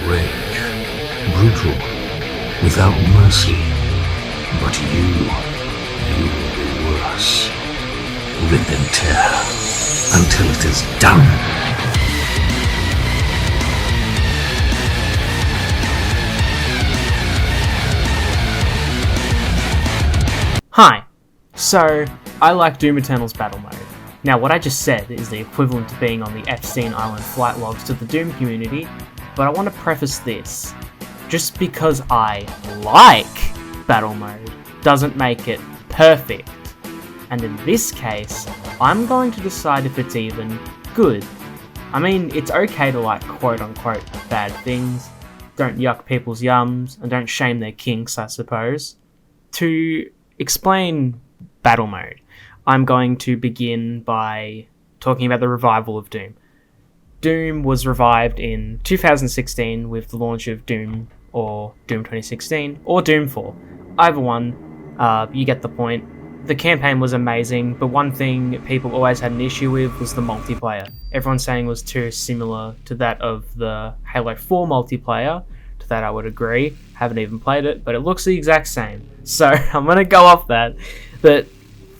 rage, brutal, without mercy. But you will be worse. Rip and tear until it is done. Hi. So, I like Doom Eternal's battle mode. Now, what I just said is the equivalent to being on the Epstein Island flight logs to the Doom community, but I want to preface this. Just because I like battle mode doesn't make it perfect. And in this case, I'm going to decide if it's even good. I mean, it's okay to like quote-unquote bad things, don't yuck people's yums, and don't shame their kinks, I suppose. To explain battle mode, I'm going to begin by talking about the revival of Doom. Doom was revived in 2016 with the launch of Doom, or Doom 2016, or Doom 4. Either one, you get the point. The campaign was amazing, but one thing people always had an issue with was the multiplayer. Everyone's saying it was too similar to that of the Halo 4 multiplayer. To that I would agree. Haven't even played it, but it looks the exact same. So I'm gonna go off that. But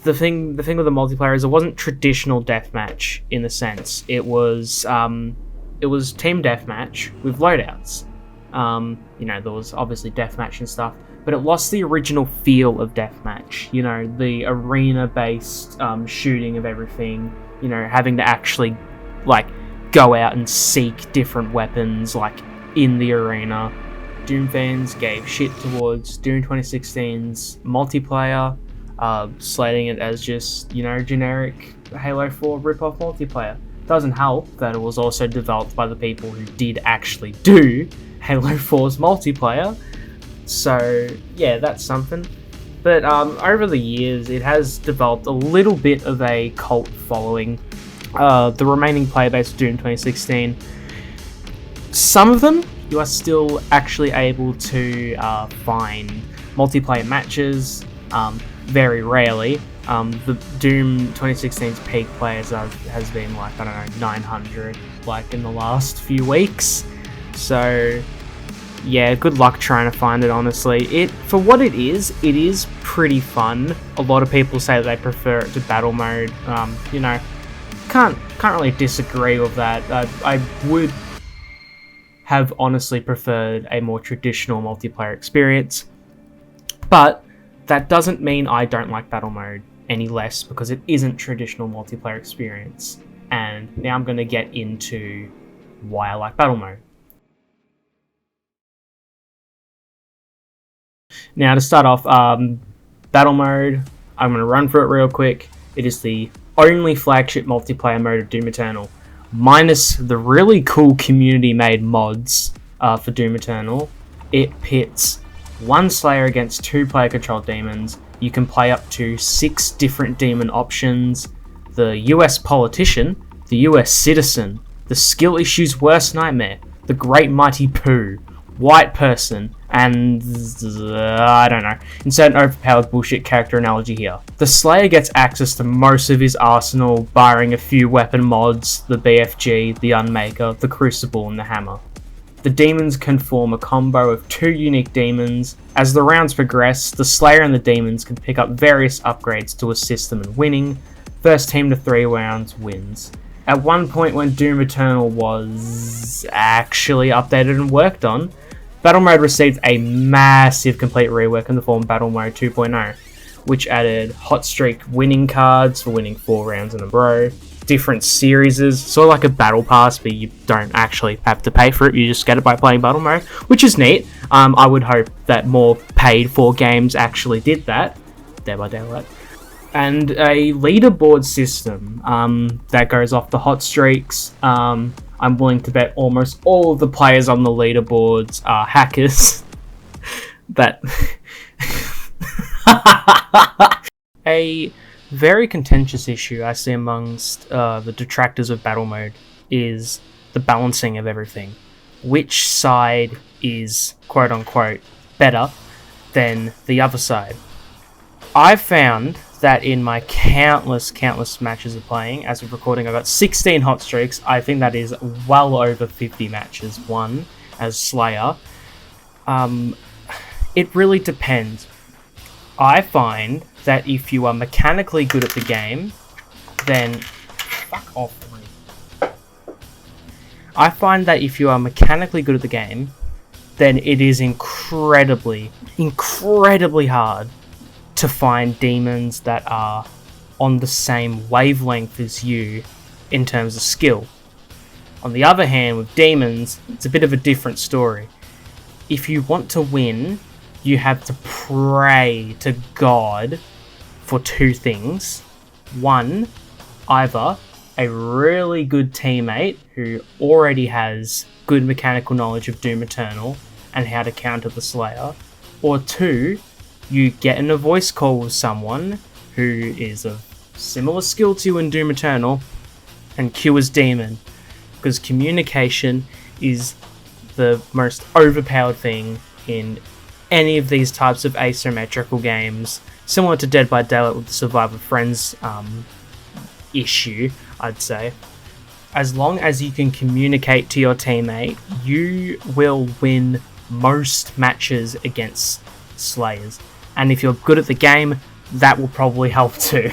the thing with the multiplayer is it wasn't traditional deathmatch in the sense. It was team deathmatch with loadouts. There was obviously deathmatch and stuff, but it lost the original feel of deathmatch. The arena-based shooting of everything. Having to actually go out and seek different weapons in the arena. Doom fans gave shit towards Doom 2016's multiplayer, slating it as just, generic Halo 4 rip-off multiplayer. Doesn't help that it was also developed by the people who did actually do Halo 4's multiplayer. So, yeah, that's something. But over the years, it has developed a little bit of a cult following. The remaining player base of Doom 2016, some of them, you are still actually able to find multiplayer matches, very rarely. The Doom 2016's peak players has been 900 in the last few weeks. So yeah, good luck trying to find it, honestly. For what it is pretty fun. A lot of people say that they prefer it to battle mode. Can't really disagree with that. I would have honestly preferred a more traditional multiplayer experience, but that doesn't mean I don't like battle mode any less, because it isn't traditional multiplayer experience. And now I'm going to get into why I like battle mode. Now to start off, battle mode, I'm going to run through it real quick. It is the only flagship multiplayer mode of Doom Eternal, minus the really cool community-made mods for Doom Eternal. It pits one Slayer against 2 player-controlled demons. You can play up to 6 different demon options. The US politician, the US citizen, the skill issue's worst nightmare, the great mighty poo, white person, and I don't know. Insert an overpowered bullshit character analogy here. The Slayer gets access to most of his arsenal, barring a few weapon mods, the BFG, the Unmaker, the Crucible, and the Hammer. The demons can form a combo of 2 unique demons. As the rounds progress, the Slayer and the demons can pick up various upgrades to assist them in winning. First team to 3 rounds wins. At one point when Doom Eternal was actually updated and worked on, Battle Mode received a massive complete rework in the form of Battle Mode 2.0, which added hot streak winning cards for winning 4 rounds in a row, different series, sort of like a battle pass, but you don't actually have to pay for it, you just get it by playing battle mode, which is neat. I would hope that more paid for games actually did that, Dead by Daylight. And a leaderboard system that goes off the hot streaks. I'm willing to bet almost all of the players on the leaderboards are hackers. That a very contentious issue I see amongst the detractors of battle mode is the balancing of everything. Which side is quote-unquote better than the other side? I've found that in my countless matches of playing, as of recording, I've got 16 hot streaks. I think that is well over 50 matches won. as Slayer. It really depends. I find that if you are mechanically good at the game, then... Fuck off, me. I find that if you are mechanically good at the game, then it is incredibly hard to find demons that are on the same wavelength as you in terms of skill. On the other hand, with demons, it's a bit of a different story. If you want to win, you have to pray to God for two things. One, either a really good teammate who already has good mechanical knowledge of Doom Eternal and how to counter the Slayer, or two, you get in a voice call with someone who is of similar skill to you in Doom Eternal and cures Demon, because communication is the most overpowered thing in any of these types of asymmetrical games, similar to Dead by Daylight with the Survivor Friends issue, I'd say. As long as you can communicate to your teammate, you will win most matches against Slayers. And if you're good at the game, that will probably help too.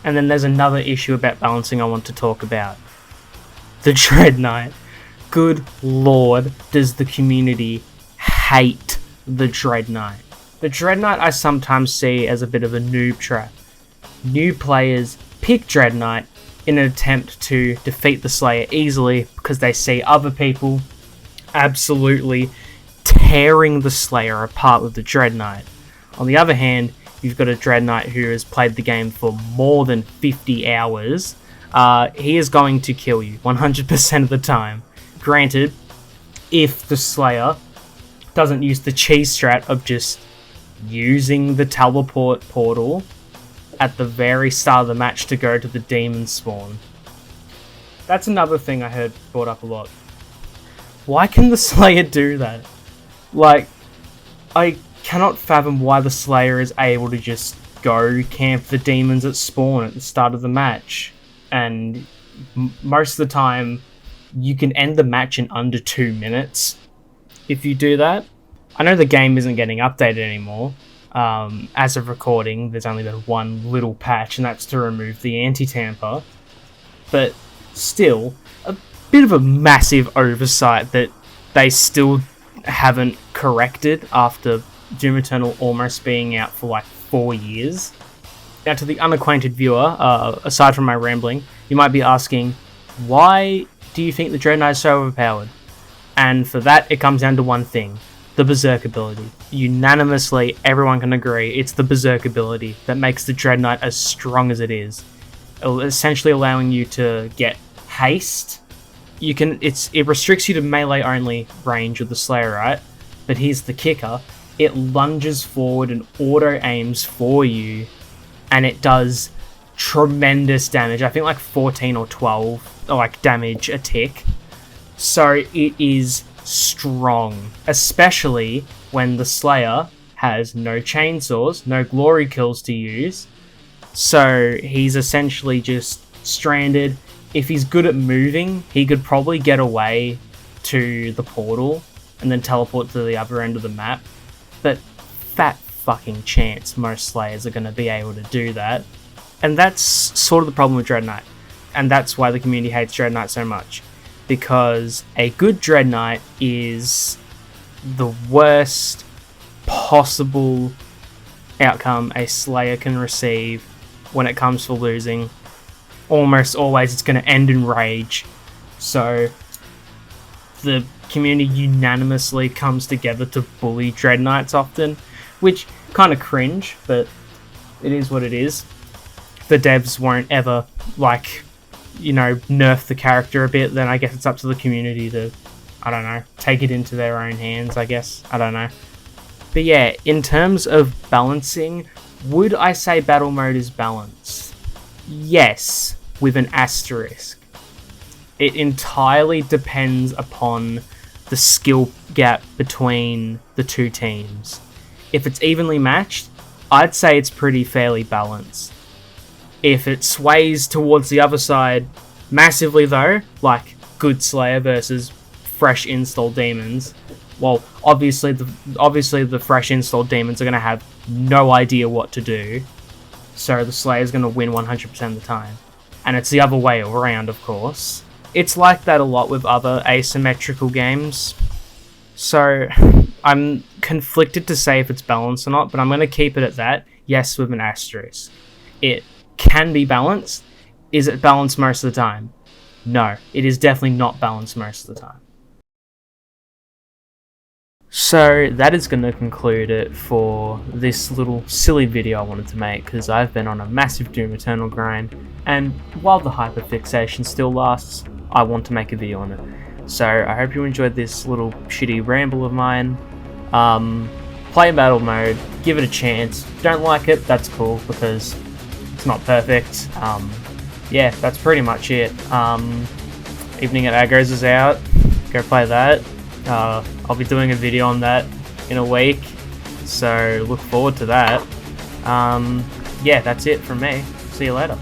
And then there's another issue about balancing I want to talk about. The Dread Knight. Good lord, does the community hate the Dread Knight. The Dread Knight I sometimes see as a bit of a noob trap. New players pick Dread Knight in an attempt to defeat the Slayer easily because they see other people absolutely tearing the Slayer apart with the Dread Knight. On the other hand, you've got a Dread Knight who has played the game for more than 50 hours. He is going to kill you 100% of the time. Granted, if the Slayer doesn't use the cheese strat of just using the teleport portal at the very start of the match to go to the demon spawn. That's another thing I heard brought up a lot. Why can the Slayer do that? Like, I cannot fathom why the Slayer is able to just go camp the demons at spawn at the start of the match. And most of the time, you can end the match in under 2 minutes if you do that. I know the game isn't getting updated anymore. As of recording, there's only been one little patch, and that's to remove the anti-tamper. But still, a bit of a massive oversight that they still haven't corrected after Doom Eternal almost being out for like 4 years. Now, to the unacquainted viewer, aside from my rambling, you might be asking, why do you think the Dread Knight is so overpowered? And for that, it comes down to one thing. The Berserk ability. Unanimously, everyone can agree it's the Berserk ability that makes the Dread Knight as strong as it is. Essentially allowing you to get haste. It restricts you to melee only range with the Slayer, right? But here's the kicker. It lunges forward and auto-aims for you, and it does tremendous damage. I think like 14 or 12 damage a tick. So it is strong, especially when the Slayer has no chainsaws, no glory kills to use. So he's essentially just stranded. If he's good at moving, he could probably get away to the portal and then teleport to the other end of the map. But fat fucking chance most Slayers are going to be able to do that. And that's sort of the problem with Dread Knight. And that's why the community hates Dread Knight so much. Because a good Dread Knight is the worst possible outcome a Slayer can receive when it comes for losing. Almost always it's going to end in rage. So the community unanimously comes together to bully Dread Knights often, which kind of cringe, but it is what it is. The devs won't ever nerf the character a bit, then I guess it's up to the community to, take it into their own hands, I guess. I don't know. But yeah, in terms of balancing, would I say battle mode is balanced? Yes, with an asterisk. It entirely depends upon the skill gap between the two teams. If it's evenly matched, I'd say it's pretty fairly balanced. If it sways towards the other side massively though, like good Slayer versus fresh installed demons, well, obviously the fresh installed demons are going to have no idea what to do, so the Slayer's going to win 100% of the time. And it's the other way around, of course. It's like that a lot with other asymmetrical games, so I'm conflicted to say if it's balanced or not, but I'm going to keep it at that, yes, with an asterisk. It can be balanced. Is it balanced most of the time? No, it is definitely not balanced most of the time. So that is going to conclude it for this little silly video I wanted to make, because I've been on a massive Doom Eternal grind, and while the hyperfixation still lasts, I want to make a video on it. So I hope you enjoyed this little shitty ramble of mine. Play battle mode, give it a chance. Don't like it, that's cool, because it's not perfect. Yeah, that's pretty much it. Evening at Aggros is out, go play that. I'll be doing a video on that in a week, so look forward to that. Yeah, that's it from me. See you later.